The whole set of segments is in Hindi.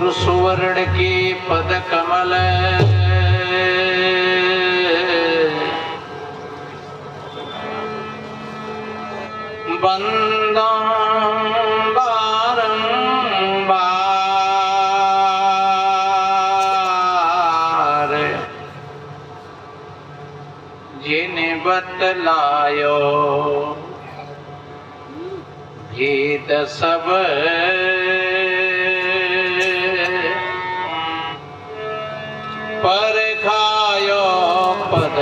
गुरु सुवर्ण के पद कमल बंदा बारंबार जिन्हें बतलायो भेद सब पर खायो पद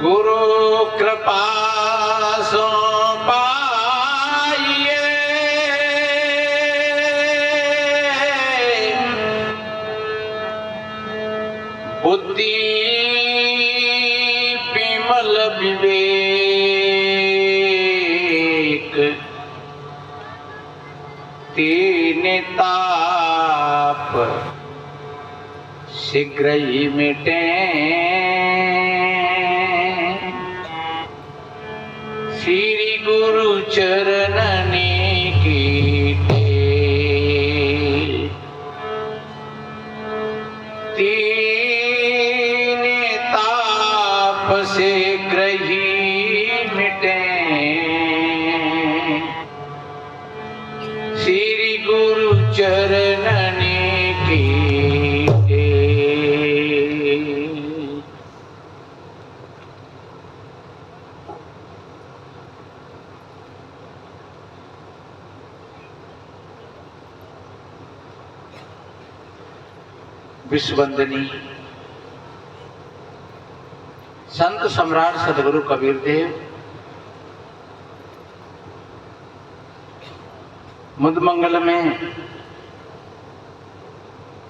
गुरु कृपा सो पाइए बुद्धि विमल विवेक तीन ताप शीघ्र ही मिटे श्री गुरु चरणनी कीटे तीन ताप शीघ्र ही मिटे श्री गुरु चरणनी कीटे। विश्ववंदनी संत सम्राट सदगुरु कबीर देव मुदमंगल में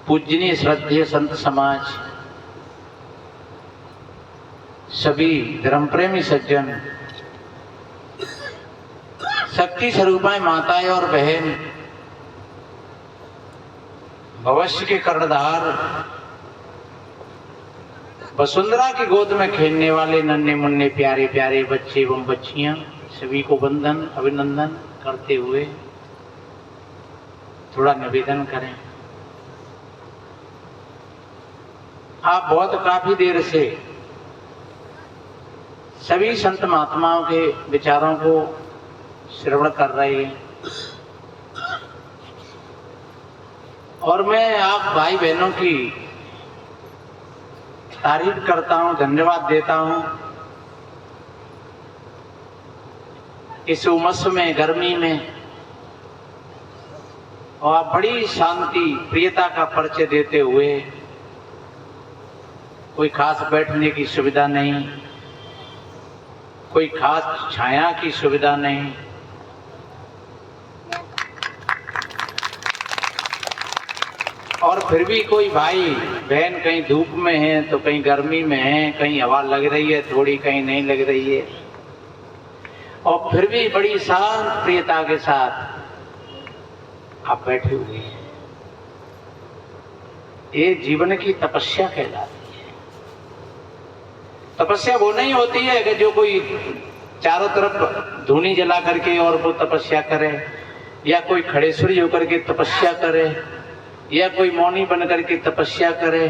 पूजनीय श्रद्धेय संत समाज, सभी धर्म प्रेमी सज्जन, शक्ति स्वरूपाएं माताएं और बहन, भविष्य के कर्णधार, वसुंधरा की गोद में खेलने वाले नन्हे मुन्ने प्यारे प्यारे बच्चे एवं बच्चियां, सभी को वंदन अभिनंदन करते हुए थोड़ा निवेदन करें। आप बहुत काफी देर से सभी संत महात्माओं के विचारों को श्रवण कर रहे हैं और मैं आप भाई बहनों की तारीफ करता हूं, धन्यवाद देता हूं। इस उमस में, गर्मी में, और आप बड़ी शांति प्रियता का परिचय देते हुए, कोई खास बैठने की सुविधा नहीं, कोई खास छाया की सुविधा नहीं, और फिर भी कोई भाई बहन कहीं धूप में है तो कहीं गर्मी में है, कहीं हवा लग रही है थोड़ी, कहीं नहीं लग रही है, और फिर भी बड़ी शांत प्रियता के साथ आप बैठे हुए हैं। ये जीवन की तपस्या कहलाती है। तपस्या वो नहीं होती है कि जो कोई चारों तरफ धूनी जला करके और वो तपस्या करे, या कोई खड़ेश्वरी होकर के तपस्या करे, या कोई मौनी बन करके तपस्या करे,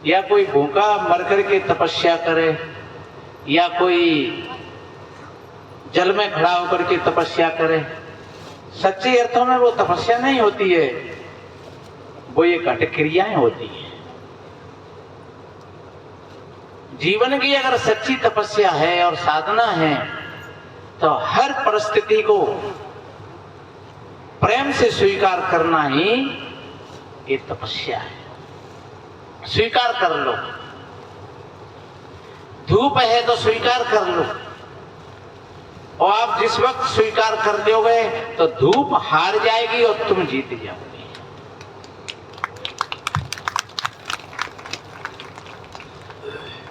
या कोई भूखा मर करके तपस्या करे, या कोई जल में खड़ा होकर के तपस्या करे। सच्चे अर्थों में वो तपस्या नहीं होती है, वो ये घट क्रियाएं होती है। जीवन की अगर सच्ची तपस्या है और साधना है तो हर परिस्थिति को प्रेम से स्वीकार करना ही ये तपस्या है। स्वीकार कर लो। धूप है तो स्वीकार कर लो, और आप जिस वक्त स्वीकार कर दोगे तो धूप हार जाएगी और तुम जीत जाओगे।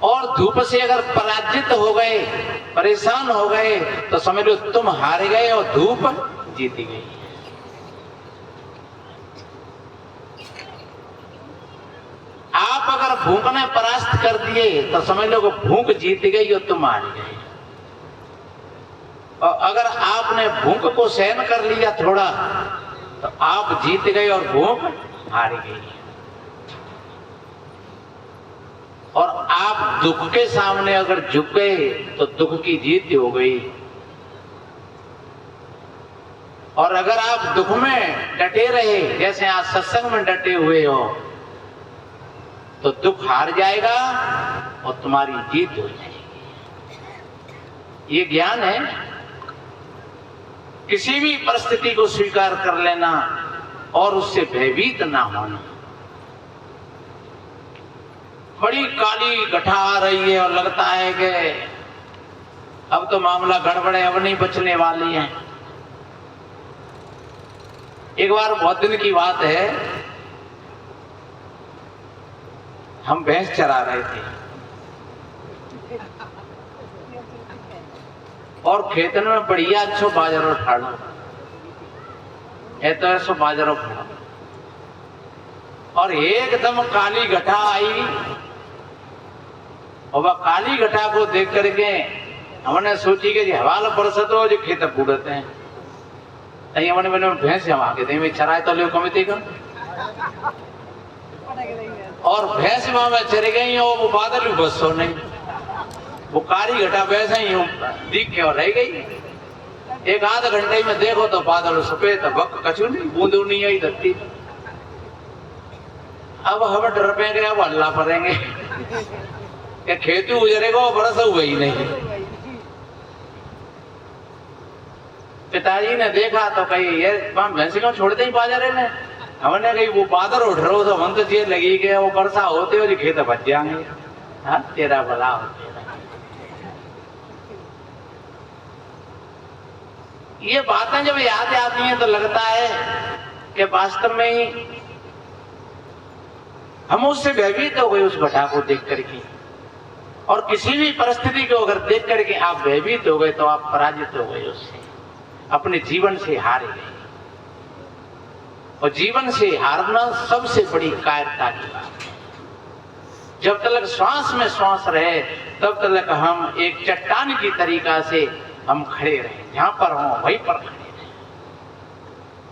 और धूप से अगर पराजित हो गए, परेशान हो गए, तो समझ लो तुम हार गए और धूप जीत गई। आप अगर भूख ने परास्त कर दिए तो समझ लो भूख जीत गई और तुम हार गए। अगर आपने भूख को सहन कर लिया थोड़ा तो आप जीत गए और भूख हार गई। और आप दुख के सामने अगर झुक गए तो दुख की जीत हो गई। और अगर आप दुख में डटे रहे, जैसे आज सत्संग में डटे हुए हो, तो दुख हार जाएगा और तुम्हारी जीत हो जाएगी। ये ज्ञान है। किसी भी परिस्थिति को स्वीकार कर लेना और उससे भयभीत ना होना। बड़ी काली घटा आ रही है और लगता है कि अब तो मामला गड़बड़ है, अब नहीं बचने वाली है। एक बार बहुत दिन की बात है, हम भैंस चरा रहे थे और खेतन में बढ़िया अच्छो बाजारो ठाड़ो है, तो ऐसो बाजारो खड़ा और एकदम काली घटा आई। और वह काली घटा को देख करके हमने सोची कि हवाला बरसत हो जो खेत बूढ़ते हैं, हमने मैंने भैंस हम आगे थे चराए तो ले कमिटी का, और भैंस वहां में चढ़ गई और वो बादल भी बस हो नहीं, वो काली घटा वैसे ही दिख के और रह गई। एक आध घंटे में देखो तो बादल सफेद, बक कछु नहीं, बूंदू नहीं आई धरती। अब हम डर पे गए, अब हल्ला पड़ेंगे कि खेती उजरेगा और बरस हुआ ही नहीं। पिताजी ने देखा तो कही ये भैंस क्यों छोड़ते ही बाजारे में, हमने कही वो बादल उठ रहे हो तो हम तो चीज लगी गए, वो वर्षा होते हो जो खेत बच जाएंगे। हाँ तेरा भला हो तेरा। ये बातें जब याद आती हैं तो लगता है कि वास्तव में ही हम उससे भयभीत हो गए उस घटा को देख करके। और किसी भी परिस्थिति को अगर देख करके आप भयभीत हो गए तो आप पराजित हो गए, उससे अपने जीवन से हार गए। और जीवन से हारना सबसे बड़ी कायरता की बात है। जब तक श्वास में श्वास रहे तब तक हम एक चट्टान की तरीका से हम खड़े रहे, जहां पर हो वहीं पर खड़े रहे,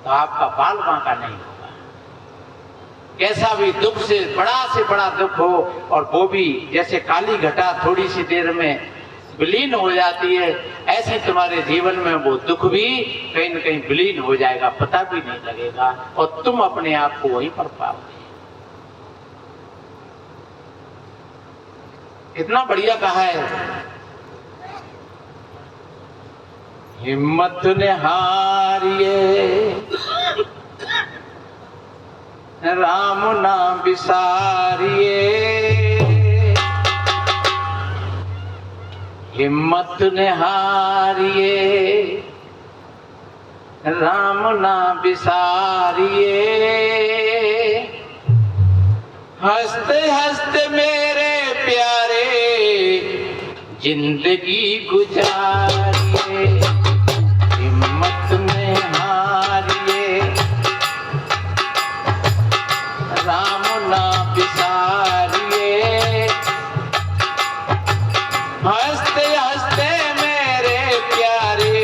तो आपका बाल बांका नहीं होगा। कैसा भी दुख से बड़ा दुख हो और वो भी जैसे काली घटा थोड़ी सी देर में विलीन हो जाती है, ऐसे तुम्हारे जीवन में वो दुख भी कहीं न कहीं विलीन हो जाएगा, पता भी नहीं लगेगा और तुम अपने आप को वहीं पर पाओगे। कितना बढ़िया कहा है, हिम्मत ने हारिए राम नाम विसारिए, हिम्मत ने हारिए राम नाम विसारिए, हंसते हंसते मेरे प्यारे जिंदगी गुजारिए, हिम्मत ने हारिए राम नाम विसारिए, हंसते हंसते मेरे प्यारे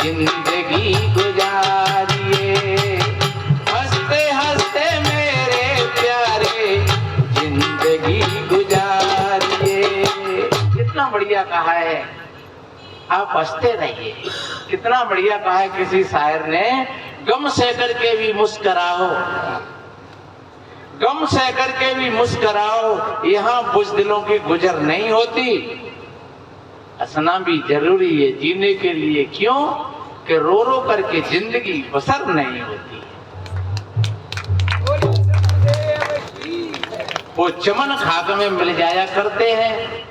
जिंदगी गुजारिए, हंसते हंसते मेरे प्यारे जिंदगी गुजारिए। कितना बढ़िया कहा है, आप हंसते रहिए। कितना बढ़िया कहा है किसी शायर ने, गम सह करके भी मुस्कुराओ, गम सह करके भी मुस्कुराओ, यहाँ बुज़दिलों की गुजर नहीं होती। हंसना भी जरूरी है जीने के लिए, क्यों कि रो रो करके जिंदगी बसर नहीं होती। वो चमन खाक में मिल जाया करते हैं,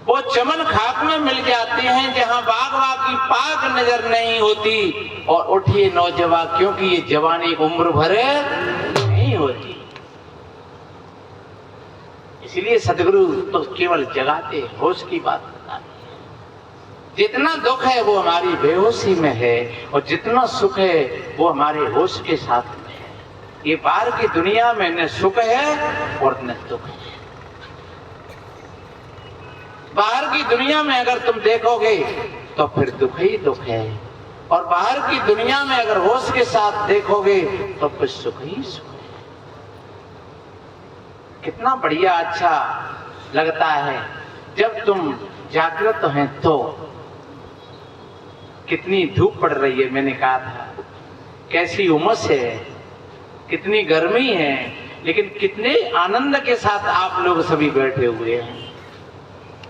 वो चमन खाक में मिल जाते हैं जहां बागवा की पाक नजर नहीं होती। और उठिए नौजवान, क्योंकि ये जवानी उम्र भर नहीं होती। इसलिए सदगुरु तो केवल जगाते, होश की बात बताते। जितना दुख है वो हमारी बेहोशी में है और जितना सुख है वो हमारे होश के साथ में है। ये बाहर की दुनिया में न सुख है और न दुख है। बाहर की दुनिया में अगर तुम देखोगे तो फिर दुख ही दुख है। और बाहर की दुनिया में अगर होश के साथ देखोगे तो फिर सुख ही सुख है। कितना बढ़िया अच्छा लगता है जब तुम जागृत हैं तो। कितनी धूप पड़ रही है, मैंने कहा था, कैसी उमस है, कितनी गर्मी है, लेकिन कितने आनंद के साथ आप लोग सभी बैठे हुए हैं।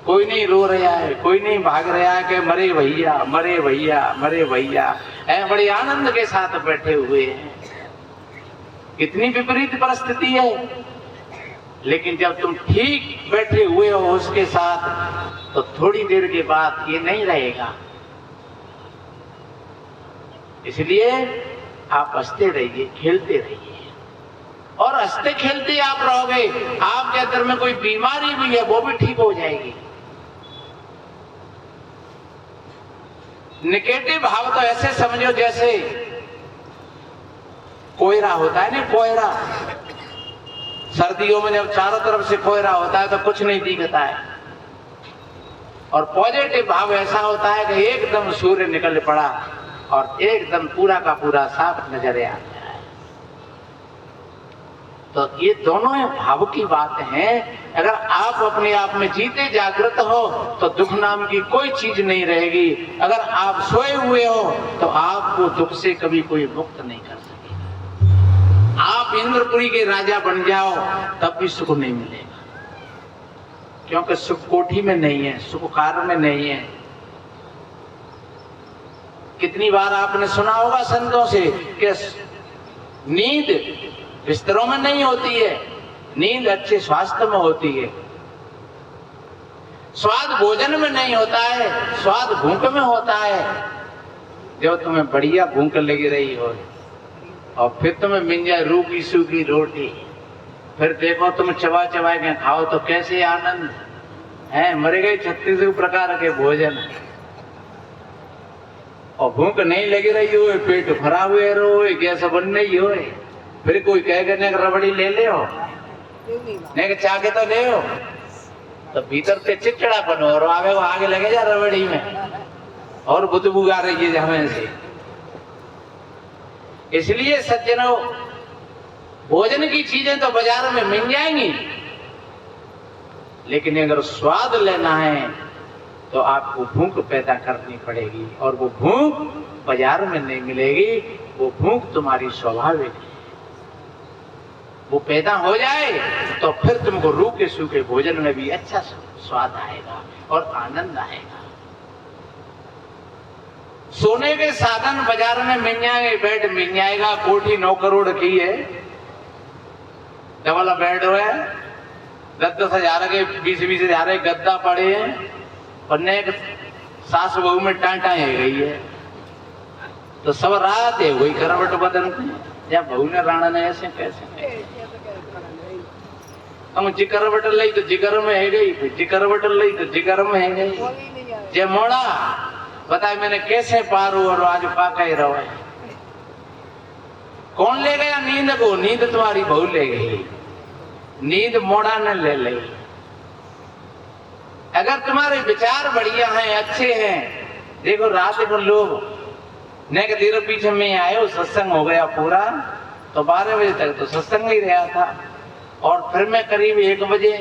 कोई नहीं रो रहा है, कोई नहीं भाग रहा है कि मरे भैया मरे भैया मरे भैया, बड़े आनंद के साथ बैठे हुए हैं। कितनी विपरीत परिस्थिति है, लेकिन जब तुम ठीक बैठे हुए हो उसके साथ तो थोड़ी देर के बाद ये नहीं रहेगा। इसलिए आप हंसते रहिए, खेलते रहिए, और हंसते खेलते आप रहोगे, आपके अंदर में कोई बीमारी भी है वो भी ठीक हो जाएगी। नेगेटिव भाव तो ऐसे समझो जैसे कोहरा होता है ना, कोहरा। सर्दियों में जब चारों तरफ से कोहरा होता है तो कुछ नहीं दिखता है। और पॉजिटिव भाव ऐसा होता है कि एकदम सूर्य निकल पड़ा और एकदम पूरा का पूरा साफ नजर आता है। तो ये दोनों भाव की बात है। अगर आप अपने आप में जीते जागृत हो तो दुख नाम की कोई चीज नहीं रहेगी। अगर आप सोए हुए हो तो आपको दुख से कभी कोई मुक्त नहीं कर सकेगा। आप इंद्रपुरी के राजा बन जाओ तब भी सुख नहीं मिलेगा, क्योंकि सुख कोठी में नहीं है, सुख कार में नहीं है। कितनी बार आपने सुना होगा संतों से कि नींद बिस्तरों में नहीं होती है, नींद अच्छे स्वास्थ्य में होती है। स्वाद भोजन में नहीं होता है, स्वाद भूख में होता है। जब तुम्हें बढ़िया भूख लगी रही हो और फिर तुम्हें मिल जाए रूखी सूखी रोटी, फिर देखो तुम चबा चबा के खाओ तो कैसे आनंद है। मरे गए 36 प्रकार के भोजन और भूख नहीं लगी रही हो, पेट भरा हुए रो, गैस बन रही हो, फिर कोई कहेगा नहीं रबड़ी ले ले हो, नहीं चाह के तो ले हो, तो भीतर से चिड़चिड़ा बनो और आगे लगे जा रबड़ी में और बुदबू आ रही है हमें से। इसलिए सज्जनों, भोजन की चीजें तो बाजार में मिल जाएंगी, लेकिन अगर स्वाद लेना है तो आपको भूख पैदा करनी पड़ेगी, और वो भूख बाजार में नहीं मिलेगी। वो भूख तुम्हारी स्वाभाविक है। वो पैदा हो जाए तो फिर तुमको रूखे सूखे भोजन में भी अच्छा स्वाद आएगा और आनंद आएगा। सोने के साधन बाजार में मिल जाएंगे, बेड मिल जाएगा, कोठी 9 करोड़ की है, डबल बेड है, 10-10 हजार के 20-20 हजार के गद्दा पड़े हैं, और नेक सास बहू में टांटा है गई है, तो सब रात है वही करवट बदलते हैं। या बहू ने राणा ने ऐसे कैसे हम जिकर लई तो जिगर में है गई, फिर जिकर लई तो जिगर में है गई। जय मोड़ा बताए मैंने कैसे पार हूं और आज पाका ही रहो। कौन ले गया नींद को? नींद तुम्हारी बहू ले गई, नींद मोड़ा ने ले ली। अगर तुम्हारे विचार बढ़िया हैं, अच्छे हैं, देखो रात को लोग नेक देर पीछे में आए, सत्संग हो गया पूरा, तो 12 बजे तक तो सत्संग ही रहा था, और फिर मैं करीब 1 बजे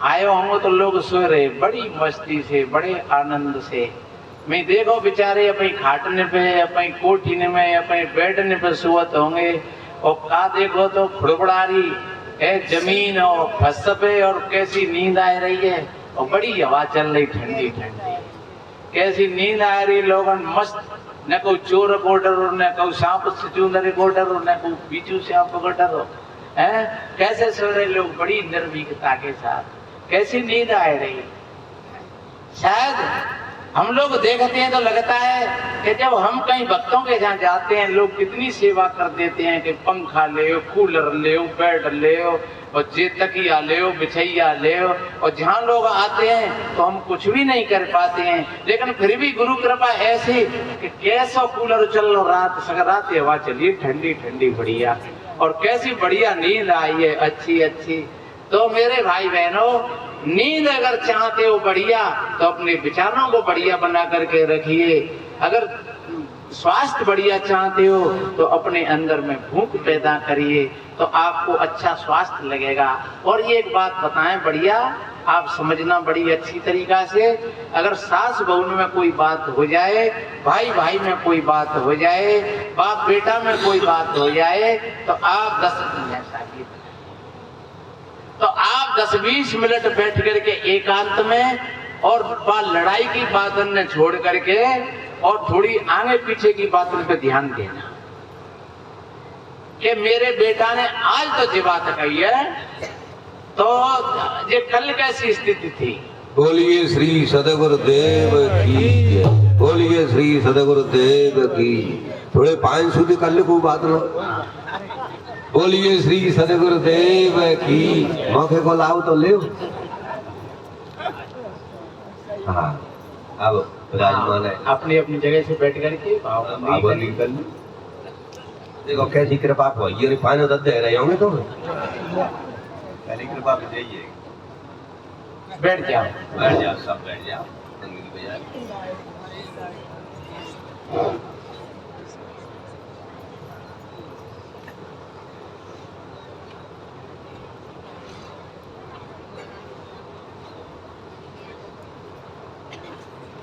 आयो होंगे तो लोग सो रहे बड़ी मस्ती से, बड़े आनंद से। मैं देखो बेचारे अपनी खाटने पे, अपनी कोठीने में, अपने बैठने पे सुवत होंगे, और का देखो तो फुड़बड़ारी है जमीन और फस पे, और कैसी नींद आ रही है, और बड़ी हवा चल रही ठंडी ठंडी, कैसी नींद आ रही। लोगन मस्त, न कोई चोर को डरो, न कोई सांप से चूंदरे को डरो, न कोई बीचू सांप को डरो, है कैसे सो रहे लोग बड़ी निर्भीकता के साथ, कैसी नींद आ रही। शायद हम लोग देखते हैं तो लगता है कि जब हम कहीं भक्तों के जहाँ जाते हैं, लोग कितनी सेवा कर देते हैं कि पंखा ले, कूलर ले, बेड ले, और जे तकिया ले, बिछैया ले, और जहाँ लोग आते हैं तो हम कुछ भी नहीं कर पाते हैं। लेकिन फिर भी गुरु कृपा ऐसी कि कैसा कूलर चल लो, रात सकरात हवा चलिए ठंडी ठंडी बढ़िया, और कैसी बढ़िया नींद आई है अच्छी अच्छी। तो मेरे भाई बहनों, नींद अगर चाहते हो बढ़िया तो अपने विचारों को बढ़िया बना करके रखिए। अगर स्वास्थ्य बढ़िया चाहते हो तो अपने अंदर में भूख पैदा करिए, तो आपको अच्छा स्वास्थ्य लगेगा। और ये एक बात बताएं बढ़िया, आप समझना बड़ी अच्छी तरीका से, अगर सास बहू में कोई बात हो जाए, भाई भाई में कोई बात हो जाए, बाप बेटा में कोई बात हो जाए, तो आप 10-20 मिनट बैठ करके एकांत में और लड़ाई की बातों ने छोड़ करके और थोड़ी आगे पीछे की बातों पे ध्यान देना कि मेरे बेटा ने आज तो ये बात कही है, तो ये कल कैसी स्थिति थी। बोलिए श्री सदगुरुदेव की जय। बोलिए श्री सदगुरुदेव की। थोड़े 5 सुधी कर ले कोई बात ना। बोलिए श्री सदगुरुदेव की। मौके को लाओ तो ले। हाँ अब विराजमान है, अपनी अपनी जगह से बैठ करके निकल। देखो कैसी कृपा को ये पानी तो दे रहे होंगे, तो पहली कृपा भी चाहिए। बैठ जाओ, सब बैठ जाओ।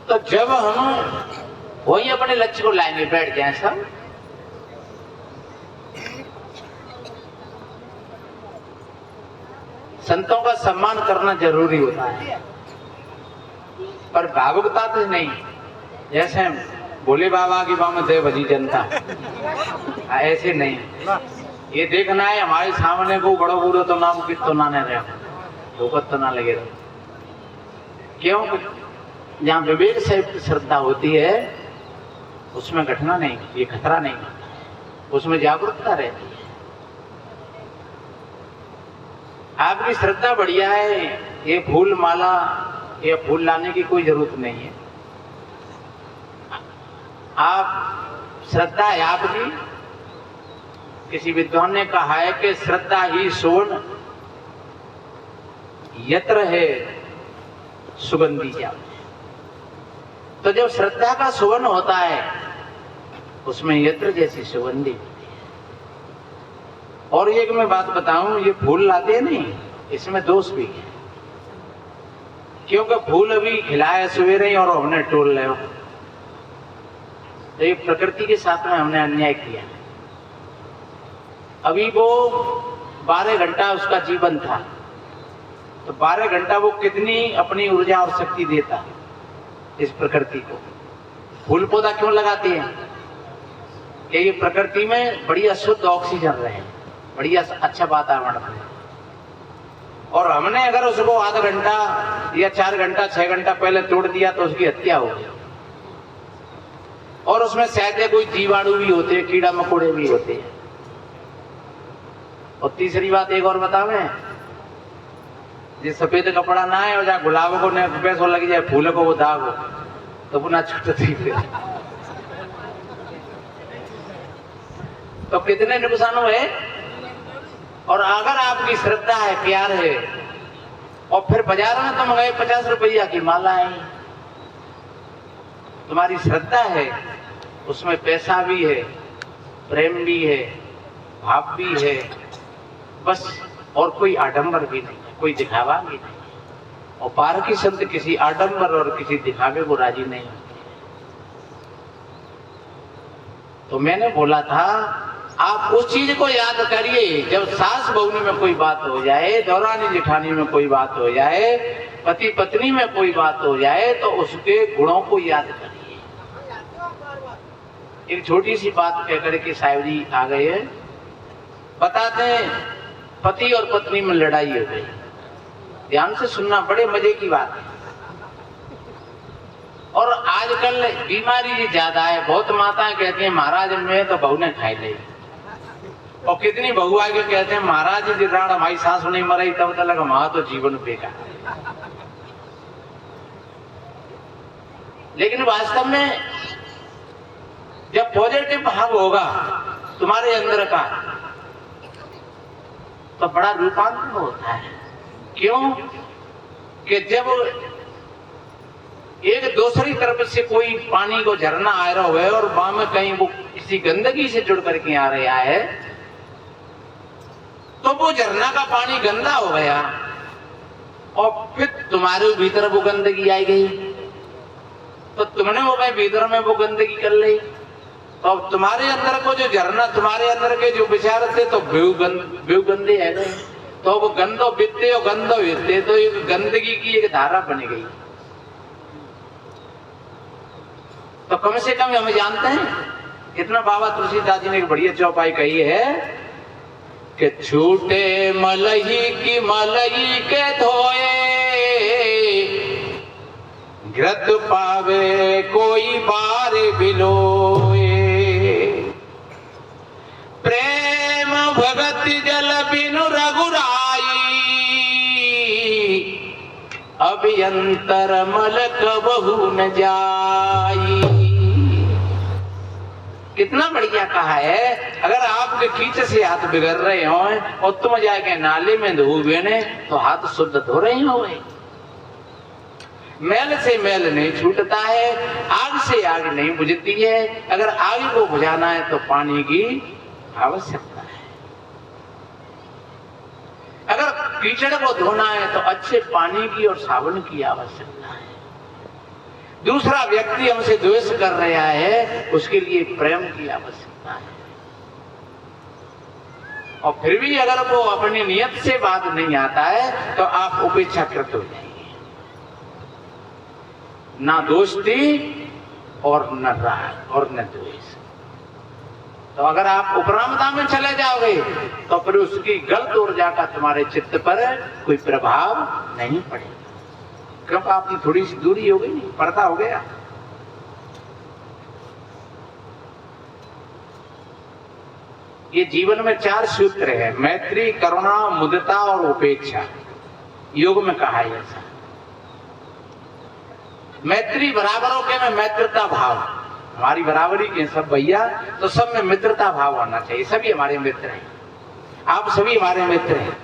तो जब हम वही अपने लक्ष्य को लाएंगे, बैठ जाए सब। संतों का सम्मान करना जरूरी होता है, पर भावुकता तो नहीं। जैसे भोले बाबा की बाम दे भजी जनता, ऐसे नहीं। ये देखना है हमारे सामने को बड़ो बूढ़ो तो नाम कित तो ना रहे, धोखत तो ना लगे रहे। क्यों? जहाँ विवेक से श्रद्धा होती है उसमें घटना नहीं, ये खतरा नहीं, उसमें जागरूकता रहती है। आपकी श्रद्धा बढ़िया है, ये फूल माला या फूल लाने की कोई जरूरत नहीं है। आप श्रद्धा है आपकी। किसी विद्वान ने कहा है कि श्रद्धा ही सुवर्ण यत्र है सुगंधी जा। तो जब श्रद्धा का सुवर्ण होता है उसमें यत्र जैसी सुगंधी। और एक मैं बात बताऊं, ये फूल लाते हैं नहीं, इसमें दोष भी है। क्योंकि फूल अभी खिलाए सवेरे और हमने टोल ले, तो ये प्रकृति के साथ में हमने अन्याय किया। अभी वो 12 घंटा उसका जीवन था, तो 12 घंटा वो कितनी अपनी ऊर्जा और शक्ति देता इस प्रकृति को। फूल पौधा क्यों लगाते हैं? कि ये प्रकृति में बढ़िया शुद्ध ऑक्सीजन रहे, बढ़िया अच्छा वातावरण रहे। और हमने अगर उसको आधा घंटा या 4 घंटा 6 घंटा पहले तोड़ दिया तो उसकी हत्या हो गई। और उसमें शायद कोई जीवाणु भी होते हैं, कीड़ा मकोड़े भी होते हैं। और तीसरी बात एक और बतावें, जो सफेद कपड़ा ना है और जहाँ गुलाब को पैसो लग जाए, फूल को वो दाग हो तो पुनः छूटती फिर। तो कितने नुकसान हुए। और अगर आपकी श्रद्धा है, प्यार है, और फिर बाजार में तुम गए 50 रुपया की माला है, तुम्हारी श्रद्धा है, उसमें पैसा भी है, प्रेम भी है, भाव भी है, बस। और कोई आडंबर भी नहीं, कोई दिखावा भी नहीं। और पार की संत किसी आडंबर और किसी दिखावे को राजी नहीं होते। तो मैंने बोला था आप उस चीज को याद करिए, जब सास बहू में कोई बात हो जाए, दौरानी जेठानी में कोई बात हो जाए, पति पत्नी में कोई बात हो जाए, तो उसके गुणों को याद करिए। एक छोटी सी बात कहकर के साहिब जी आ गए हैं, बताते हैं पति और पत्नी में लड़ाई हो गई। ध्यान से सुनना, बड़े मजे की बात है। और आजकल बीमारी ज्यादा है। बहुत माताएं कहती हैं महाराज में तो बहू ने खाई ली, और कितनी बहू आके कहते हैं महाराज जी राण हमारी सास नहीं मराई तब तक लगा वहां तो जीवन बेकार। लेकिन वास्तव में जब पॉजिटिव भाव होगा तुम्हारे अंदर का, तो बड़ा रूपांतर होता है। क्यों कि जब एक दूसरी तरफ से कोई पानी को झरना आ रहा है और वहां में कहीं वो किसी गंदगी से जुड़ करके आ रहा है, तो वो झरना का पानी गंदा हो गया और फिर तुम्हारे भीतर वो गंदगी आई गई, तो तुमने वो भाई भीतर में वो गंदगी कर ली, तो अब तुम्हारे अंदर को जो झरना, तुम्हारे अंदर के जो विचार थे तो बेव गंदे है गए, तो वो गंदो बितते और गंदो हिरते, तो एक गंदगी की एक धारा बन गई। तो कम से कम हम जानते हैं कितना बाबा तुलसीदास जी ने एक बढ़िया चौपाई कही है कि छूटे मलही की मलही के धोए, घृत पावे कोई बार बिलोए, प्रेम भगत जल बिनु रघुराई, अभियंतर मल कबहु न जाई। कितना बढ़िया कहा है। अगर आपके कीचड़ से हाथ बिगड़ रहे हो और तुम जाके नाले में धोबे ने तो हाथ शुद्ध धो रहे हो। मैल से मैल नहीं छूटता है, आग से आग नहीं बुझती है। अगर आग को बुझाना है तो पानी की आवश्यकता है। अगर कीचड़ को धोना है तो अच्छे पानी की और साबुन की आवश्यकता है। दूसरा व्यक्ति हमसे द्वेष कर रहा है, उसके लिए प्रेम की आवश्यकता है। और फिर भी अगर वो अपनी नियत से बात नहीं आता है तो आप उपेक्षाकृत हो जाएंगे। ना दोस्ती और न राग और न द्वेष। तो अगर आप उपरामता में चले जाओगे तो फिर उसकी गलत ऊर्जा का तुम्हारे चित्त पर कोई प्रभाव नहीं पड़ेगा, क्योंकि आपकी थोड़ी सी दूरी हो गई, नहीं पर्दा हो गया। ये जीवन में 4 सूत्र है, मैत्री, करुणा, मुदिता और उपेक्षा। योग में कहा है ऐसा। मैत्री बराबरों के में मैत्रता भाव, हमारी बराबरी के सब भैया, तो सब में मित्रता भाव होना चाहिए। सभी हमारे मित्र हैं, आप सभी हमारे मित्र हैं,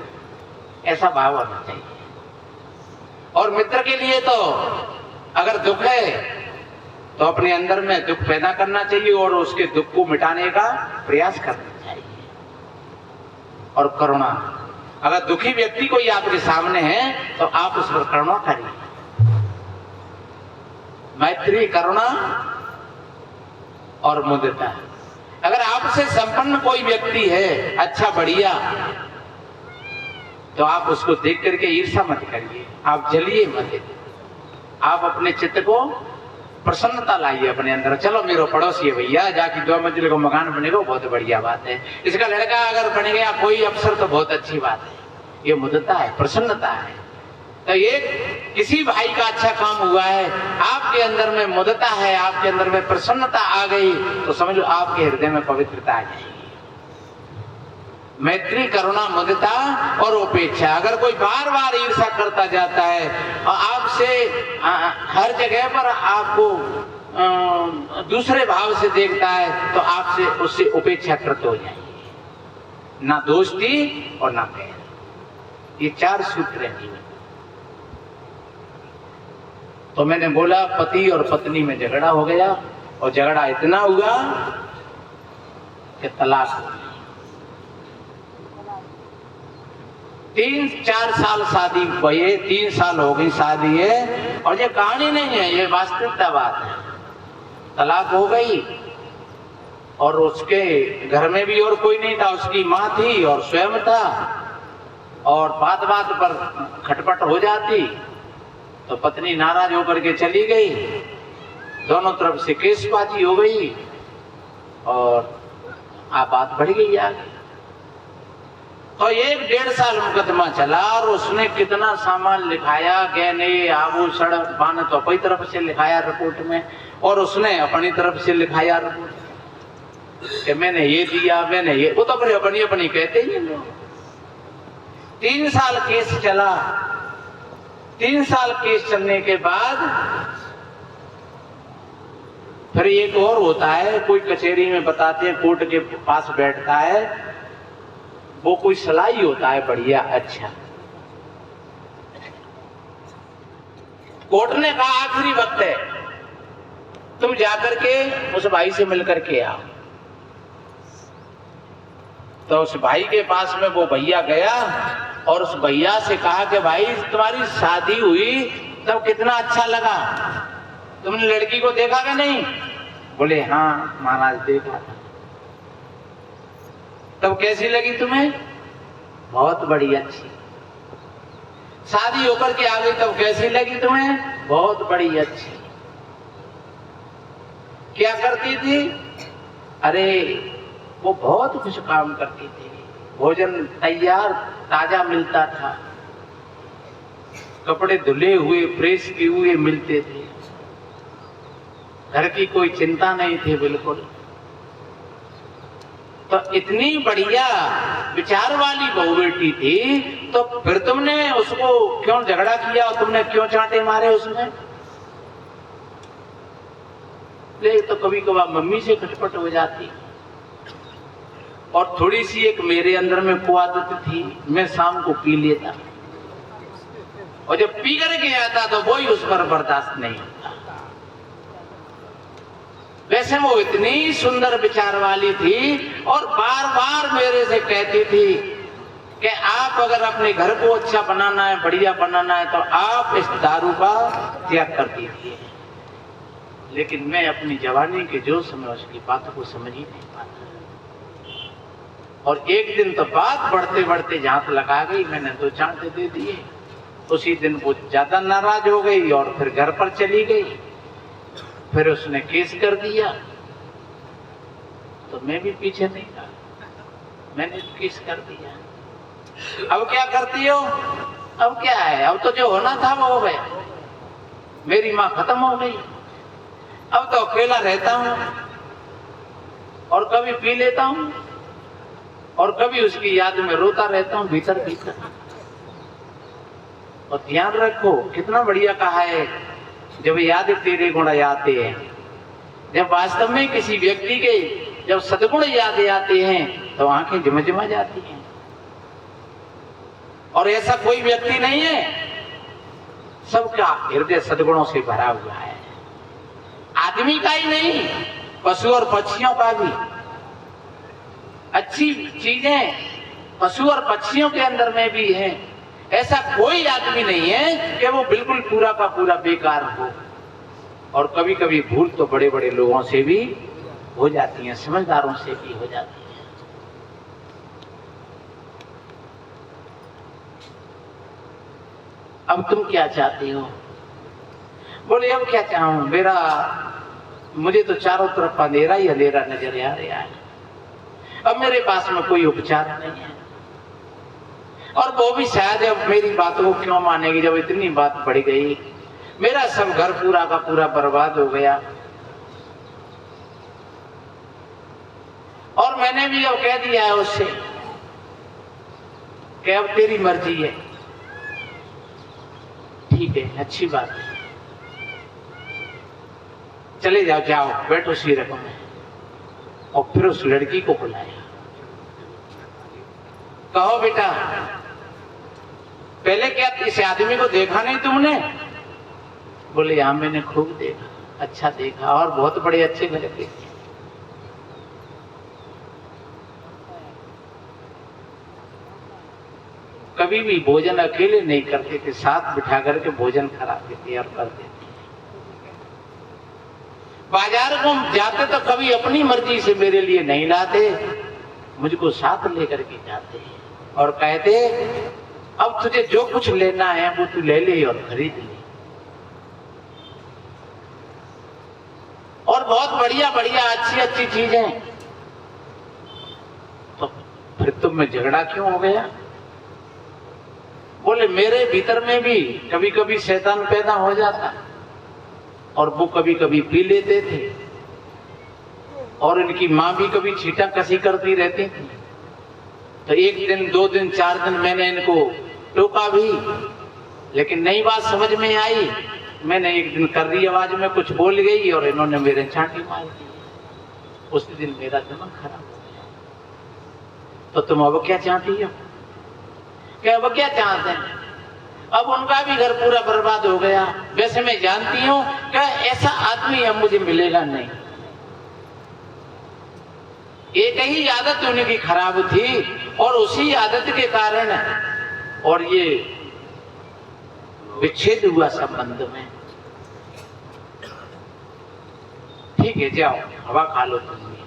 ऐसा भाव होना चाहिए। और मित्र के लिए तो अगर दुख है तो अपने अंदर में दुख पैदा करना चाहिए और उसके दुख को मिटाने का प्रयास करना चाहिए। और करुणा, अगर दुखी व्यक्ति कोई आपके सामने है तो आप उस पर करुणा करिए। मैत्री, करुणा और मुदिता। अगर आपसे संपन्न कोई व्यक्ति है, अच्छा बढ़िया, तो आप उसको देख करके ईर्ष्या मत करिए, आप जलिए मत। आप अपने चित्त को प्रसन्नता लाइए अपने अंदर। चलो मेरा पड़ोसी है भैया, जाके 2 मंजिल का मकान बनेगा, बहुत बढ़िया बात है। इसका लड़का अगर बन गया कोई अफसर तो बहुत अच्छी बात है। ये मुदिता है, प्रसन्नता है। तो ये किसी भाई का अच्छा काम हुआ है, आपके अंदर में मुदिता है, आपके अंदर में प्रसन्नता आ गई, तो समझ लो आपके हृदय में पवित्रता आ जाएगी। मैत्री, करुणा, मुदिता और उपेक्षा। अगर कोई बार बार ईर्ष्या करता जाता है और आपसे हर जगह पर आपको दूसरे भाव से देखता है तो आपसे उससे उपेक्षाकृत हो जाएंगे। ना दोस्ती और ना प्रेम। ये 4 सूत्र हैं जीवन। तो मैंने बोला पति और पत्नी में झगड़ा हो गया और झगड़ा इतना हुआ कि तलाक हो गई। 3-4 साल शादी हुई, 3 साल हो गई शादी है, और ये कहानी नहीं है, ये वास्तविकता बात है। तलाक हो गई और उसके घर में भी और कोई नहीं था, उसकी माँ थी और स्वयं था। और बात बात पर खटपट हो जाती तो पत्नी नाराज होकर के चली गई, दोनों तरफ से केसबाजी हो गई और बात बढ़ गई आगे। तो 1-1.5 साल मुकदमा चला और उसने कितना सामान लिखाया, गहने, आभूषण, पान तो अपनी तरफ से लिखाया रिपोर्ट में, और उसने अपनी तरफ से लिखाया रिपोर्ट कि मैंने ये दिया, मैंने ये। वो तो अपनी अपनी कहते ही हैं। 3 साल केस चला। 3 साल केस चलने के बाद फिर एक और होता है, कोई कचहरी में बताते हैं, कोर्ट के पास बैठता है, वो कोई सलाई होता है बढ़िया अच्छा, कोर्ट ने कहा आखिरी वक्त है, तुम जाकर के उस भाई से मिलकर के आओ। तो उस भाई के पास में वो भैया गया और उस भैया से कहा कि भाई तुम्हारी शादी हुई तब कितना अच्छा लगा, तुमने लड़की को देखा कि नहीं? बोले हाँ महाराज देखा था। तब कैसी लगी तुम्हें? बहुत बड़ी अच्छी। शादी होकर के आ गई तब कैसी लगी तुम्हें? बहुत बड़ी अच्छी। क्या करती थी? अरे वो बहुत कुछ काम करती थी, भोजन तैयार ताजा मिलता था, कपड़े धुले हुए प्रेस किए हुए मिलते थे, घर की कोई चिंता नहीं थी बिल्कुल। तो इतनी बढ़िया विचार वाली बहू बेटी थी, तो फिर तुमने उसको क्यों झगड़ा किया और तुमने क्यों चांटे मारे उसमें? ले तो कभी कभार मम्मी से खटपट हो जाती, और थोड़ी सी एक मेरे अंदर में कुआदत थी, मैं शाम को पी लेता, और जब पी करके आता तो वही उस पर बर्दाश्त नहीं होता। वैसे वो इतनी सुंदर विचार वाली थी और बार बार मेरे से कहती थी कि आप अगर अपने घर को अच्छा बनाना है, बढ़िया बनाना है, तो आप इस दारू का त्याग कर दीजिए। लेकिन मैं अपनी जवानी के जोश में उसकी बातों को समझ ही नहीं पाता, और एक दिन तो बात बढ़ते बढ़ते जहां तक लगा गई, मैंने 2 चांटे दे दिए। उसी दिन वो ज्यादा नाराज हो गई और फिर घर पर चली गई। फिर उसने केस कर दिया, तो मैं भी पीछे नहीं था, मैंने केस कर दिया। अब क्या करती हो? अब क्या है, अब तो जो होना था वो हो गया, मेरी माँ खत्म हो गई। अब तो अकेला रहता हूं, और कभी पी लेता हूं और कभी उसकी याद में रोता रहता हूं भीतर भीतर। और ध्यान रखो, कितना बढ़िया कहा है, जब याद तेरे गुण आते हैं। जब वास्तव में किसी व्यक्ति के जब सद्गुण याद आते हैं तो आंखें झमझमा जाती हैं। और ऐसा कोई व्यक्ति नहीं है, सबका हृदय सद्गुणों से भरा हुआ है। आदमी का ही नहीं, पशु और पक्षियों का भी। अच्छी चीजें पशु और पक्षियों के अंदर में भी है। ऐसा कोई आदमी नहीं है कि वो बिल्कुल पूरा का पूरा बेकार हो। और कभी कभी भूल तो बड़े बड़े लोगों से भी हो जाती है, समझदारों से भी हो जाती है। अब तुम क्या चाहती हो? बोले अब क्या चाहूं, मुझे तो चारों तरफ अंधेरा ही अंधेरा नजर आ रहा है। अब मेरे पास में कोई उपचार नहीं है, और वो भी शायद अब मेरी बातों को क्यों मानेगी, जब इतनी बात बढ़ गई। मेरा सब घर पूरा का पूरा बर्बाद हो गया, और मैंने भी अब कह दिया है उससे कि अब तेरी मर्जी है। ठीक है, अच्छी बात है, चले जाओ, जाओ बैठो सीरत में। और फिर उस लड़की को बुलाया, कहो बेटा, पहले क्या इस आदमी को देखा नहीं तुमने? बोले हाँ मैंने खूब देखा, अच्छा देखा, और बहुत बड़े अच्छे लगे। कभी भी भोजन अकेले नहीं करते थे, साथ बिठा करके भोजन कराते थे और करते थे। बाजार को जाते तो कभी अपनी मर्जी से मेरे लिए नहीं लाते, मुझको साथ लेकर के जाते और कहते अब तुझे जो कुछ लेना है वो तू ले ले और खरीद ले। और बहुत बढ़िया बढ़िया अच्छी अच्छी चीजें। तो फिर तुम में झगड़ा क्यों हो गया? बोले मेरे भीतर में भी कभी कभी शैतान पैदा हो जाता, और वो कभी कभी पी लेते थे, और इनकी माँ भी कभी छीटा कसी करती रहती थी। तो 1 दिन 2 दिन 4 दिन मैंने इनको टोका भी, लेकिन नई बात समझ में आई। मैंने एक दिन कर्री आवाज में कुछ बोल गई और इन्होंने मेरे छांटी मार दी। उस दिन मेरा दिमाग खराब हो गया। तो तुम अब क्या चाहती हो? क्या अब क्या चाहते हैं? अब उनका भी घर पूरा बर्बाद हो गया। वैसे मैं जानती हूं कि ऐसा आदमी अब मुझे मिलेगा नहीं। एक ही आदत उनकी खराब थी और उसी आदत के कारण और ये विच्छेद हुआ संबंध में। ठीक है, जाओ हवा खा लो तुम भी।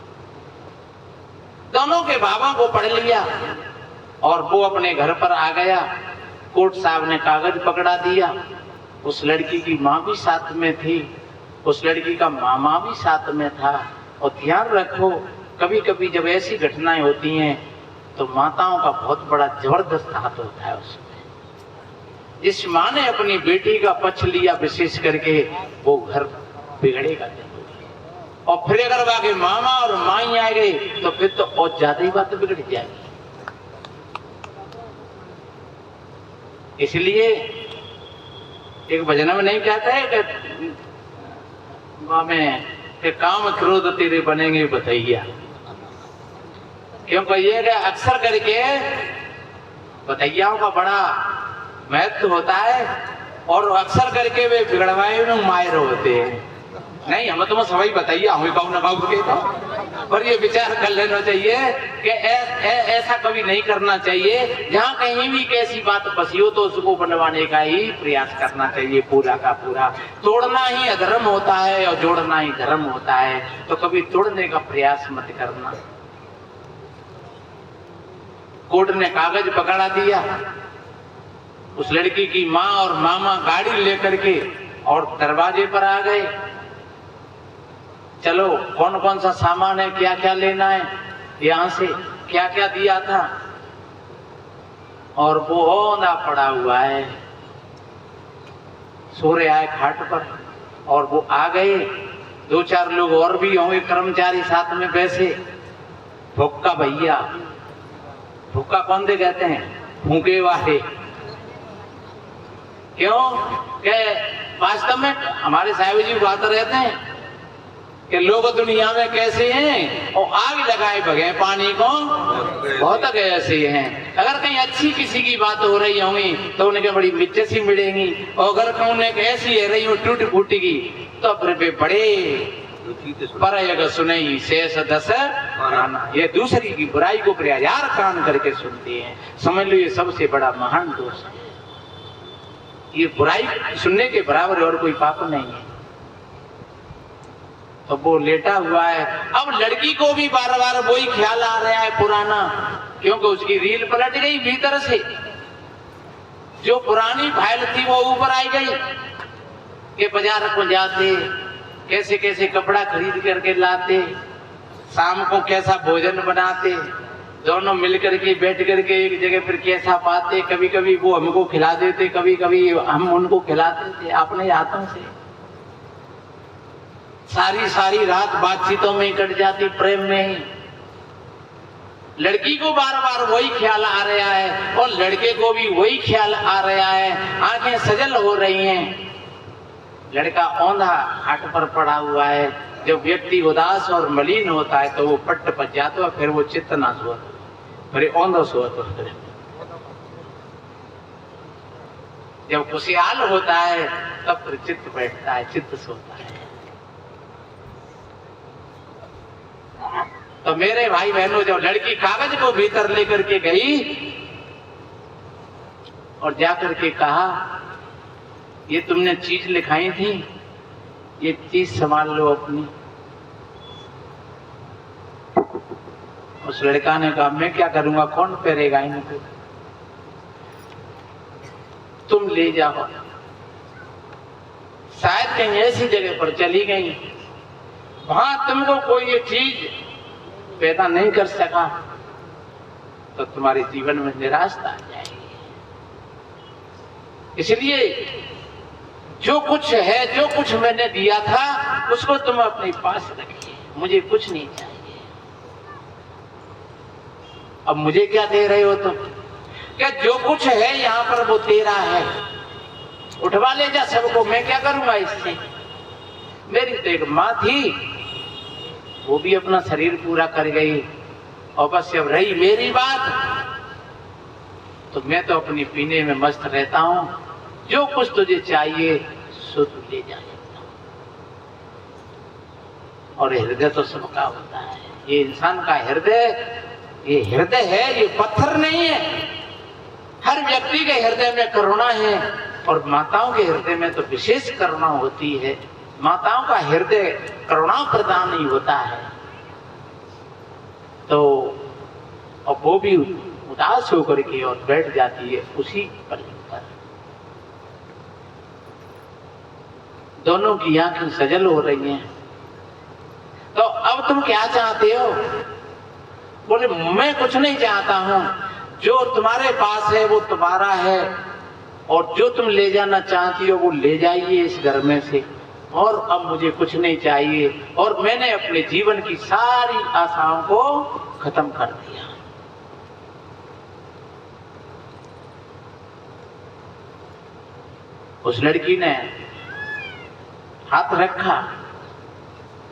दोनों के बाबा को पढ़ लिया और वो अपने घर पर आ गया। कोर्ट साहब ने कागज पकड़ा दिया। उस लड़की की माँ भी साथ में थी, उस लड़की का मामा भी साथ में था। और ध्यान रखो, कभी कभी जब ऐसी घटनाएं होती हैं तो माताओं का बहुत बड़ा जबरदस्त हाथ होता है उसमें। जिस माँ ने अपनी बेटी का पक्ष लिया विशेष करके, वो घर बिगड़ेगा। और फिर अगर वाके मामा और माई आ गए तो फिर तो और ज्यादा ही बात बिगड़ जाएगी। इसलिए एक भजन में नहीं कहता है कि में काम क्रोध तेरे बनेंगे बतैया। क्योंकि ये कि अक्सर करके बतैयाओं का बड़ा महत्व होता है और अक्सर करके वे बिगड़वाए में मायर होते हैं। नहीं, हम तो सभी बताइए हमें कहूँ ना कहूँ के तो, पर ये विचार कर लेना चाहिए कि ऐसा कभी नहीं करना चाहिए। जहाँ कहीं भी कैसी बात फंसी हो तो उसको बनवाने का ही प्रयास करना चाहिए पूरा का पूरा। तोड़ना ही अधर्म होता है और जोड़ना ही धर्म होता है, तो कभी तोड़ने का प्रयास मत करना। कोर्ट ने कागज पकड़ा दिया। उस लड़की की माँ और मामा गाड़ी लेकर के और दरवाजे पर आ गए। चलो कौन कौन सा सामान है, क्या क्या लेना है, यहाँ से क्या क्या दिया था। और वो औंधा पड़ा हुआ है, सो रहा है खाट पर। और वो आ गए, दो चार लोग और भी होंगे कर्मचारी साथ में बैसे। भुक्का भैया, भुक्का कौन दे कहते हैं, फूके वाले। क्यों कि वास्तव में हमारे साहिब जी बात रहते हैं कि लोग दुनिया में कैसे हैं और आग लगाए भगे पानी को बहुत ऐसे हैं। अगर कहीं अच्छी किसी की बात हो रही होगी तो उनके बड़ी मिर्च सी मिलेंगी, और अगर कहीं उन्हें ऐसी है रही हो टूट फूटेगी तो फिर वे बड़े पर सुने शेष दस पुराना। ये दूसरी की बुराई को प्रयाजार कान करके सुनते हैं। समझ लो ये सबसे बड़ा महान दोष है। ये बुराई सुनने के बराबर और कोई पाप नहीं है। तो वो लेटा हुआ है। अब लड़की को भी बार बार वही ख्याल आ रहा है पुराना, क्योंकि उसकी रील पलट गई भीतर से। जो पुरानी फाइल थी वो ऊपर आई गई कि बाजार को जाते, कैसे कैसे कपड़ा खरीद करके लाते, शाम को कैसा भोजन बनाते, दोनों मिलकर के बैठ करके एक जगह पर कैसा पाते। कभी कभी वो हमको खिला देते, कभी कभी हम उनको खिलाते थे अपने हाथों से। सारी सारी रात बातचीतों में कट जाती, प्रेम में ही। लड़की को बार बार वही ख्याल आ रहा है और लड़के को भी वही ख्याल आ रहा है। आंखें सजल हो रही हैं। लड़का औंधा खाट पर पड़ा हुआ है। जब व्यक्ति उदास और मलिन होता है तो वो पट्ट पर जाता है, फिर वो चित्त ना सोता, फिर औंधा सोता। जब खुशहाल होता है तब फिर चित्त बैठता है, चित्त सोता है। तो मेरे भाई बहनों, जब लड़की कागज को भीतर लेकर के गई और जाकर के कहा, ये तुमने चीज लिखाई थी, ये चीज संभाल लो अपनी। उस लड़का ने कहा, मैं क्या करूंगा, कौन पहरेगा इनको, तुम ले जाओ। शायद कहीं ऐसी जगह पर चली गई, वहां तुमको कोई ये चीज पैदा नहीं कर सका तो तुम्हारे जीवन में निराशा आ जाएगी। इसलिए जो कुछ है, जो कुछ मैंने दिया था उसको तुम अपने पास रखिए, मुझे कुछ नहीं चाहिए। अब मुझे क्या दे रहे हो तुम? क्या जो कुछ है यहाँ पर वो तेरा है, उठवा ले जा सबको, मैं क्या करूंगा इससे। मेरी तो एक माँ थी, वो भी अपना शरीर पूरा कर गई, और बस जब रही मेरी बात तो मैं तो अपनी पीने में मस्त रहता हूँ जो कुछ तुझे चाहिए सो तू ले जा। और हृदय तो सबका होता है। ये इंसान का हृदय, ये हृदय है, ये पत्थर नहीं है। हर व्यक्ति के हृदय में करुणा है और माताओं के हृदय में तो विशेष करुणा होती है। माताओं का हृदय करुणा प्रदान ही होता है। तो और वो भी उदास होकर के और बैठ जाती है उसी पल पर। दोनों की आंखें सजल हो रही हैं। तो अब तुम क्या चाहते हो? बोले मैं कुछ नहीं चाहता हूं, जो तुम्हारे पास है वो तुम्हारा है और जो तुम ले जाना चाहती हो वो ले जाइए इस घर में से, और अब मुझे कुछ नहीं चाहिए। और मैंने अपने जीवन की सारी आशाओं को खत्म कर दिया। उस लड़की ने हाथ रखा,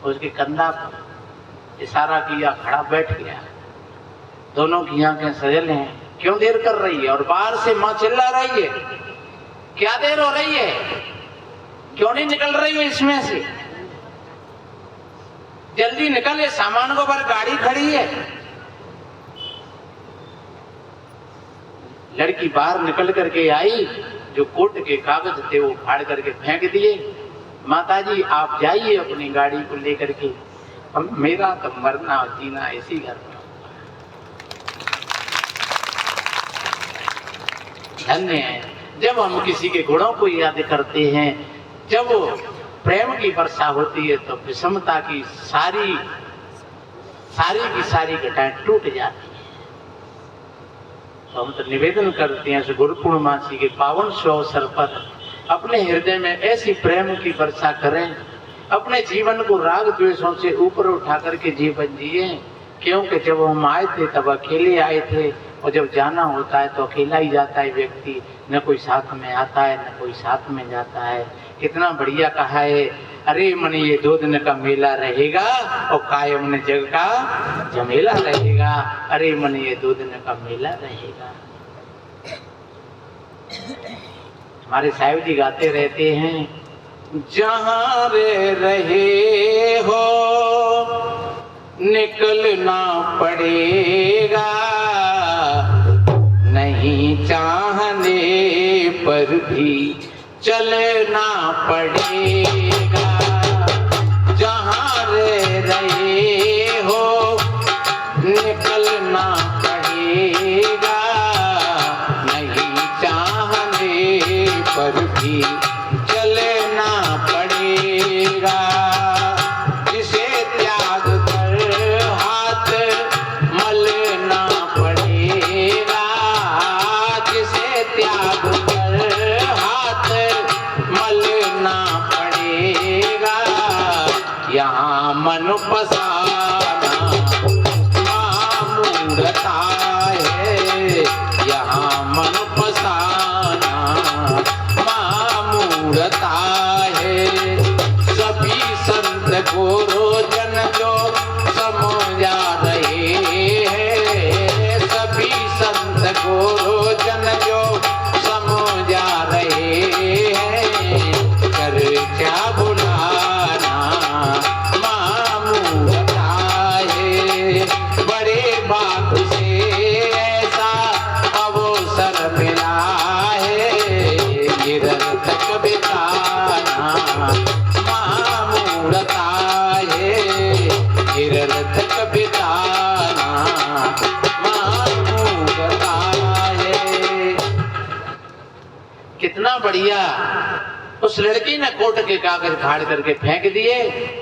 उसके कंधा पर इशारा किया, खड़ा बैठ गया। दोनों की आंखें सजल हैं। क्यों देर कर रही है? और बाहर से मां चिल्ला रही है, क्या देर हो रही है, क्यों नहीं निकल रही हो इसमें से? जल्दी निकल, ये सामान को भर गाड़ी खड़ी है। लड़की बाहर निकल करके आई, जो कोर्ट के कागज थे वो फाड़ करके फेंक दिए। माताजी आप जाइए अपनी गाड़ी को लेकर के, अब मेरा तो मरना और जीना इसी घर में। धन्य है जब हम किसी के गुणों को याद करते हैं। जब प्रेम की वर्षा होती है तो विषमता की सारी की सारी घटाएं टूट जाती है। तो हम तो निवेदन करते हैं गुरु पूर्णिमासी के पावन शुभ अवसर पर अपने हृदय में ऐसी प्रेम की वर्षा करें, अपने जीवन को राग द्वेषों से ऊपर उठा करके जीवन जिए। क्योंकि जब हम आए थे तब अकेले आए थे, और जब जाना होता है तो अकेला ही जाता है व्यक्ति, न कोई साथ में आता है न कोई साथ में जाता है। कितना बढ़िया कहा है, अरे मन ये 2 दिन का मेला रहेगा और कायम न जग का झमेला रहेगा। अरे मन ये 2 दिन का मेला रहेगा। हमारे साहिब जी गाते रहते हैं, जहां रे रहे हो निकलना पड़ेगा, नहीं चाहने पर भी चलना पड़ेगा। जहां रे रहे हो निकलना पड़ेगा, नहीं चाहने पर भी चलना पड़ेगा। जिसे त्याग कर हाथ मलना पड़ेगा, जिसे त्याग कर हाथ मलना पड़ेगा। यहाँ मन पसाना मामूलता है, यहाँ मन पसाना मामूलता है। सभी संत गुरु जन जो समझा रहे हैं, सभी संत गुरु जन जो समझा रहे हैं। कर क्या बुलाना मामूलता है, बड़े बात से ऐसा अवसर मिला है। निरर्थक बिताना मामूलता है, निरर्थक बिताना मामूलता है। कितना बढ़िया। उस लड़की ने कोर्ट के कागज फाड़ करके फेंक दिए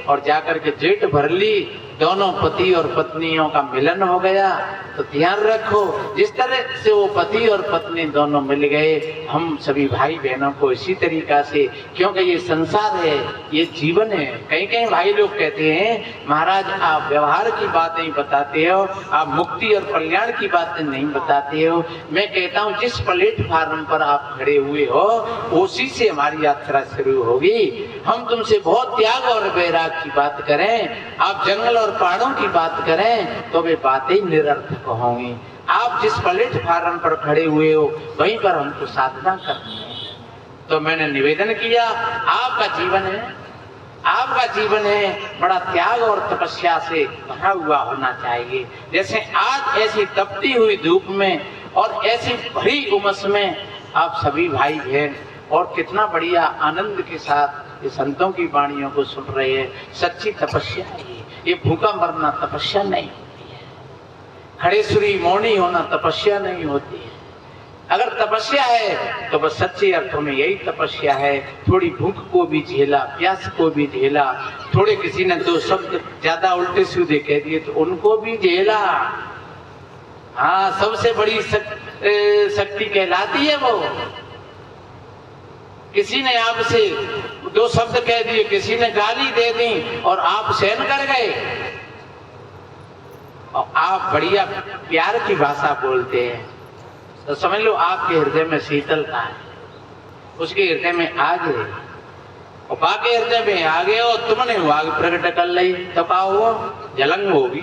और जाकर के जेठ भर ली। दोनों पति और पत्नियों का मिलन हो गया। तो ध्यान रखो, जिस तरह से वो पति और पत्नी दोनों मिल गए, हम सभी भाई बहनों को इसी तरीका से, क्योंकि ये संसार है, ये जीवन है। कहीं कहीं भाई लोग कहते हैं महाराज आप व्यवहार की बातें बताते हो, आप मुक्ति और कल्याण की बातें नहीं बताते हो। मैं कहता हूँ जिस प्लेटफार्म पर आप खड़े हुए हो उसी से हमारी यात्रा शुरू होगी। हम तुमसे बहुत त्याग और वैराग की बात करें, आप जंगल और पहाड़ों की बात करें तो वे बातें निरर्थक होंगी। आप जिस प्लेटफार्म पर खड़े हुए हो वहीं पर हमको साधना करनी है। तो मैंने निवेदन किया, आपका जीवन है बड़ा त्याग और तपस्या से भरा हुआ होना चाहिए। जैसे आज ऐसी तपती हुई धूप में और ऐसी भरी उमस में आप सभी भाई बहन और कितना बढ़िया आनंद के साथ ये संतों की वाणियों को सुन रहे हैं। सच्ची तपस्या है ये भूखा मरना तपस्या नहीं होती है, खड़ेश्वरी मौनी होना तपस्या नहीं होती है। अगर तपस्या है तो बस सच्चे अर्थों में यही तपस्या है। थोड़ी भूख को भी झेला, प्यास को भी झेला, थोड़े किसी ने दो शब्द ज्यादा उल्टे सीधे कह दिए तो उनको भी झेला। हाँ, सबसे बड़ी शक्ति कहलाती है वो। किसी ने आपसे दो शब्द कह दिए, किसी ने गाली दे दी और आप सहन कर गए और आप बढ़िया प्यार की भाषा बोलते हैं तो समझ लो आपके हृदय में शीतलता है, उसके हृदय में आग है और बाकी हृदय में आगे हो तुमने आग प्रकट कर ली तो का हुआ, जलन होगी।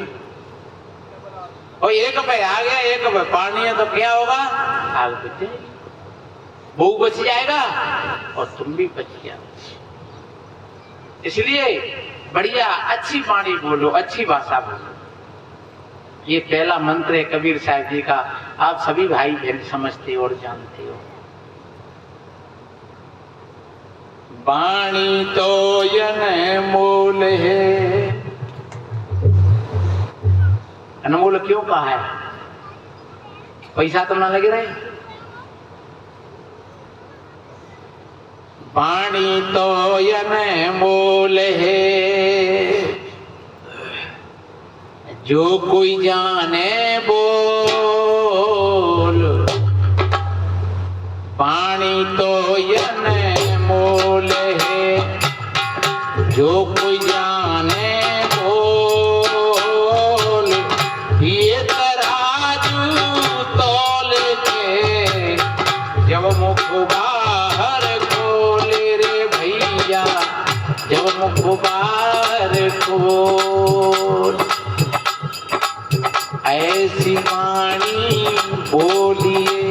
और एक पे आ गया, एक पे पानी है तो क्या होगा, आग बुझ जाएगी, वो बच जाएगा और तुम भी बच जाओ। इसलिए बढ़िया अच्छी वाणी बोलो, अच्छी भाषा बोलो। ये पहला मंत्र है कबीर साहब जी का, आप सभी भाई बहन समझते हो और जानते हो। वाणी तो यन मोल है, अनमोल क्यों कहा है, पैसा तो ना लगे रहे। वाणी तो यन मोल है, जो कोई जाने बोल। वाणी तो यन मोल है, जो कोई जाने बोल। ये तराजू तौल के जब मुख बाहर खोले रे भैया, जब मुख बाहर खोल। ऐसी वाणी बोलिए।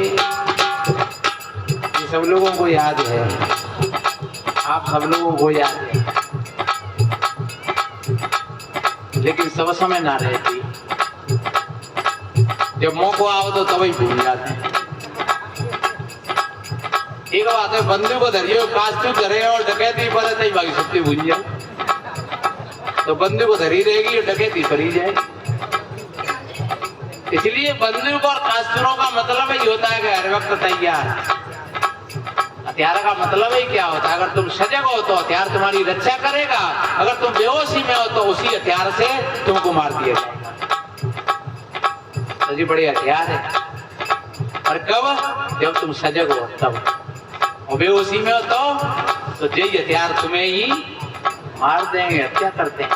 ये सब लोगों को याद है, आप सब लोगों को याद है, लेकिन सब समय ना रहती। जब मौका आओ तो तभी भूल जाते हैं। एक बात है, बंदे को धरिए कास्तू धरे और डकैती पर नहीं बाकी सबकी भूल जाए तो बंदे को धरी रहेगी और डकैती पर ही जाएगी। इसलिए बंदूक और कास्तूरों का मतलब ही होता है कि हर वक्त तैयार। हथियार का मतलब ही क्या होता है, अगर तुम सजग हो तो हथियार तुम्हारी रक्षा करेगा, अगर तुम बेहोशी में हो तो उसी हथियार से तुमको मार दिया जाएगा। तो जी बड़े हथियार है, और कब, जब तुम सजग हो तब, और बेहोशी में हो तो यही हथियार तुम्हें ही मार देंगे, हत्या करते हैं।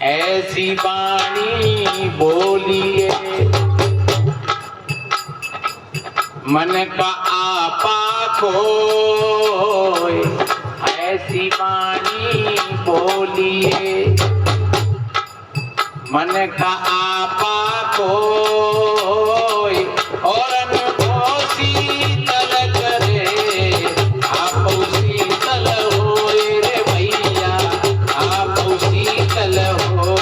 ऐसी वाणी बोलिए मन का आपा खोए। ऐसी वाणी बोलिए मन का आपा खोए, और अनुभव शीतल करे आप शीतल होए रे भैया, आप शीतल हो।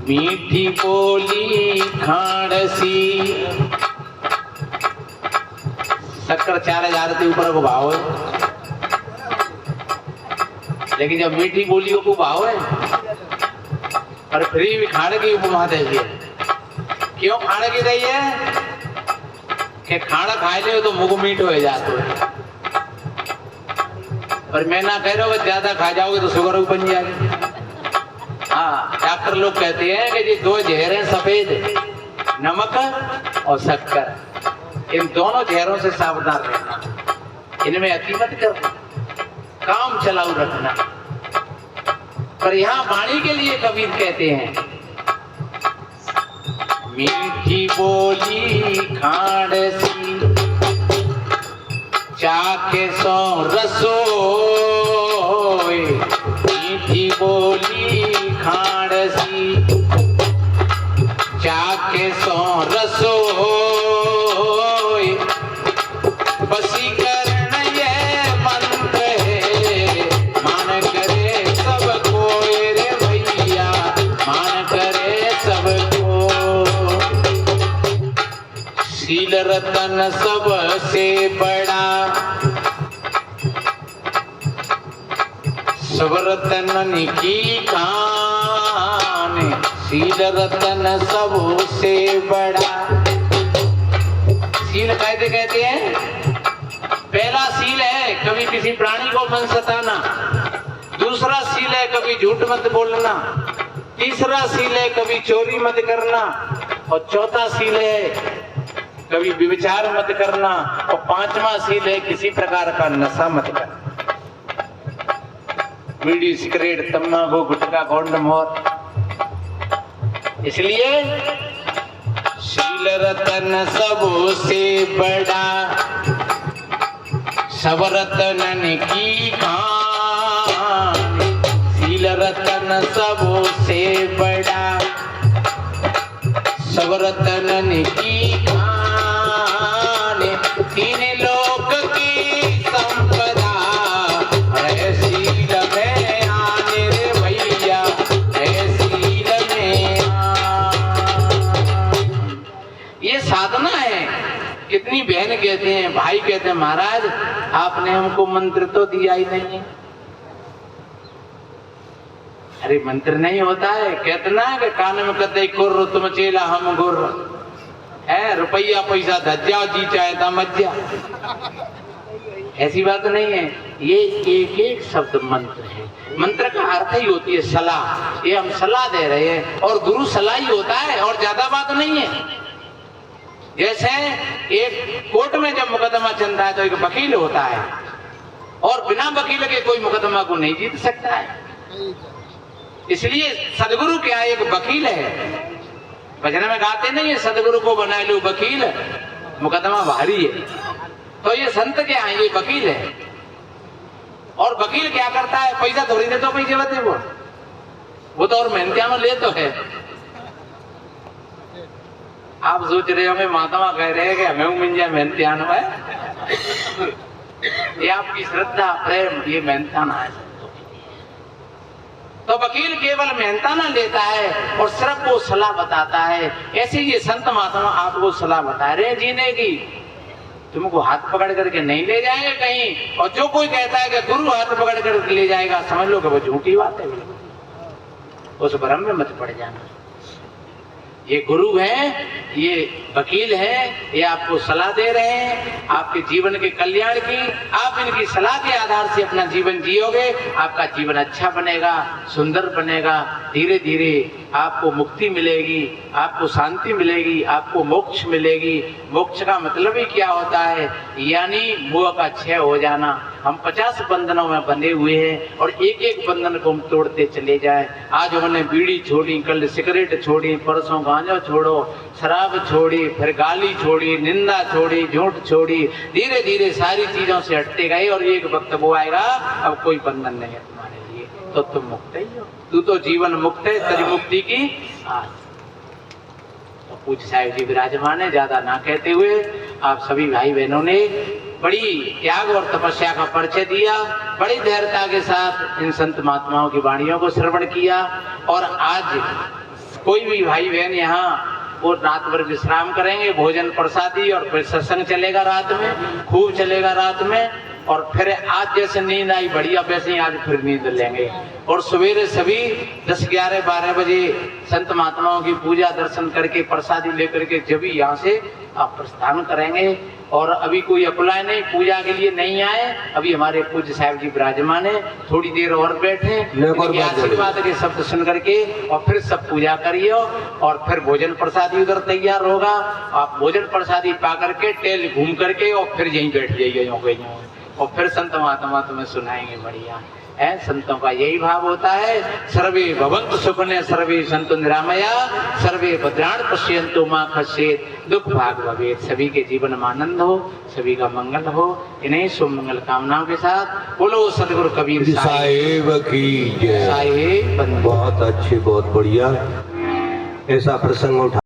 मीठी बोली खाड़सी, शक्कर 4000 के ऊपर को भाव है, लेकिन जब मीठी बोलियों को भाव है और फ्री भी खाने की उपमा दे दिए। क्यों खाने की दई है कि खाना खाए ले तो मुंह मीठ हो जाते है, पर मैं ना कह रहा हूँ ज्यादा खा जाओगे तो शुगर बन जाएगी। हाँ, डॉक्टर लोग कहते हैं कि ये दो जहर हैं सफेद, नमक और शक्कर, इन दोनों जहरों से सावधान रहना, इनमें अति मत करना, काम चलाऊ रखना। पर यहाँ वाणी के लिए कबीर कहते हैं, मीठी बोली खाड़सी चाके सो रसोई। मीठी बोली खाड़सी रतन सबसे बड़ा, सब रतन की खान, शील रतन सबसे बड़ा। शील कहते हैं, पहला शील है कभी किसी प्राणी को मन सताना, दूसरा शील है कभी झूठ मत बोलना, तीसरा शील है कभी चोरी मत करना, और चौथा शील है कभी व्यभिचार मत करना, और पांचवा शील है किसी प्रकार का नशा मत करना। बीड़ी, सिगरेट, तम्बाकू, गुटखा, कॉन्डम और इसलिए शील रतन सबसे बड़ा, सब रतन की खान, शील रतन सबसे बड़ा, सब रतन की खान, तीन लोक की संपदा, है शील में आने रे भैया, है शील में आन। ये साधना है। कितनी बहन कहते हैं, भाई कहते हैं, महाराज आपने हमको मंत्र तो दिया ही नहीं है। अरे मंत्र नहीं होता है, कहते ना कि कान में कहते कुर्र तुम चेला हम गुर्र है, रुपया पैसा धज्जा जी चाहे था मज्जा, ऐसी बात नहीं है। ये एक एक शब्द मंत्र है। मंत्र का अर्थ ही होती है सलाह। ये हम सलाह दे रहे हैं और गुरु सलाह ही होता है और ज्यादा बात नहीं है। जैसे एक कोर्ट में जब मुकदमा चल रहा है तो एक वकील होता है और बिना वकील के कोई मुकदमा को नहीं जीत सकता है। इसलिए सदगुरु क्या एक वकील है। भजन में गाते नहीं है, सदगुरु को बना लो वकील, मुकदमा भारी है। तो ये संत क्या है, ये वकील है। और वकील क्या करता है, पैसा थोड़ी देते पैसे बते वो तो और मेहनतिया में ले तो है। आप सोच रहे होंगे महात्मा कह रहे हैं कि हमें मिंजा मेहनतियान है। ये आपकी श्रद्धा प्रेम, ये मेहनताना है। तो वकील केवल मेहनताना लेता है और सिर्फ वो सलाह बताता है। ऐसे ये संत महात्मा आपको सलाह बता रहे हैं जीने की। तुमको हाथ पकड़ करके नहीं ले जाएंगे कहीं, और जो कोई कहता है कि गुरु हाथ पकड़ करके ले जाएगा, समझ लो कि वो झूठी बात है। उस भ्रम में मत पड़ जाना। ये गुरु हैं, ये वकील हैं, ये आपको सलाह दे रहे हैं आपके जीवन के कल्याण की। आप इनकी सलाह के आधार से अपना जीवन जियोगे, आपका जीवन अच्छा बनेगा, सुंदर बनेगा। धीरे धीरे आपको मुक्ति मिलेगी, आपको शांति मिलेगी, आपको मोक्ष मिलेगी। मोक्ष का मतलब ही क्या होता है, यानी मोह का क्षय हो जाना। हम 50 बंधनों में बंधे हुए हैं और एक एक बंधन को हम तोड़ते चले जाए। आज हमने बीड़ी छोड़ी, कल सिगरेट छोड़ी, परसों गांजा छोड़ो, शराब छोड़ी, फिर गाली छोड़ी, निंदा छोड़ी, झूठ छोड़ी। धीरे धीरे सारी चीजों से हटते गए और एक वक्त वो आएगा अब कोई बंधन नहीं है तुम्हारे लिए, तो तुम मुक्त ही हो। तू तो जीवन मुक्त है, तेरी मुक्ति की आज। तो पूज्य साहिब जी विराजमान है। ज्यादा ना कहते हुए आप सभी भाई बहनों ने बड़ी त्याग और तपस्या का परिचय दिया, बड़ी धैर्यता के साथ इन संत महात्माओं की वाणियों को श्रवण किया। और आज कोई भी भाई बहन यहाँ वो रात भर विश्राम करेंगे, भोजन प्रसादी, और फिर सत्संग चलेगा रात में, खूब चलेगा रात में। और फिर आज जैसे नींद आई बढ़िया, वैसे ही आज फिर नींद लेंगे। और सवेरे सभी 10, 11, 12 बजे संत महात्माओं की पूजा दर्शन करके प्रसादी लेकर के जब भी यहाँ से आप प्रस्थान करेंगे। और अभी कोई अप्लाई नहीं, पूजा के लिए नहीं आए, अभी हमारे पूज्य साहिब जी विराजमान है, थोड़ी देर और बैठे, आशीर्वाद के शब्द सुन करके और फिर सब पूजा करिए। और फिर भोजन प्रसादी उधर तैयार होगा, आप भोजन प्रसादी पा करके टेल घूम करके और फिर यहीं बैठ जाइए और फिर संत महात्मा तुम्हें सुनाएंगे बढ़िया है। संतों का यही भाव होता है, सर्वे भवन्तु सुखिनः, सर्वे सन्तु निरामया, सर्वे भद्राणि पश्यन्तु मा कश्चित् दुःख भाग् भवेत्। सभी के जीवन में आनंद हो, सभी का मंगल हो। इन्हीं शुभ मंगल कामनाओं के साथ बोलो सदगुरु कबीर साहिब की जय। साहिब। बहुत अच्छी, बहुत बढ़िया ऐसा प्रसंग उठा।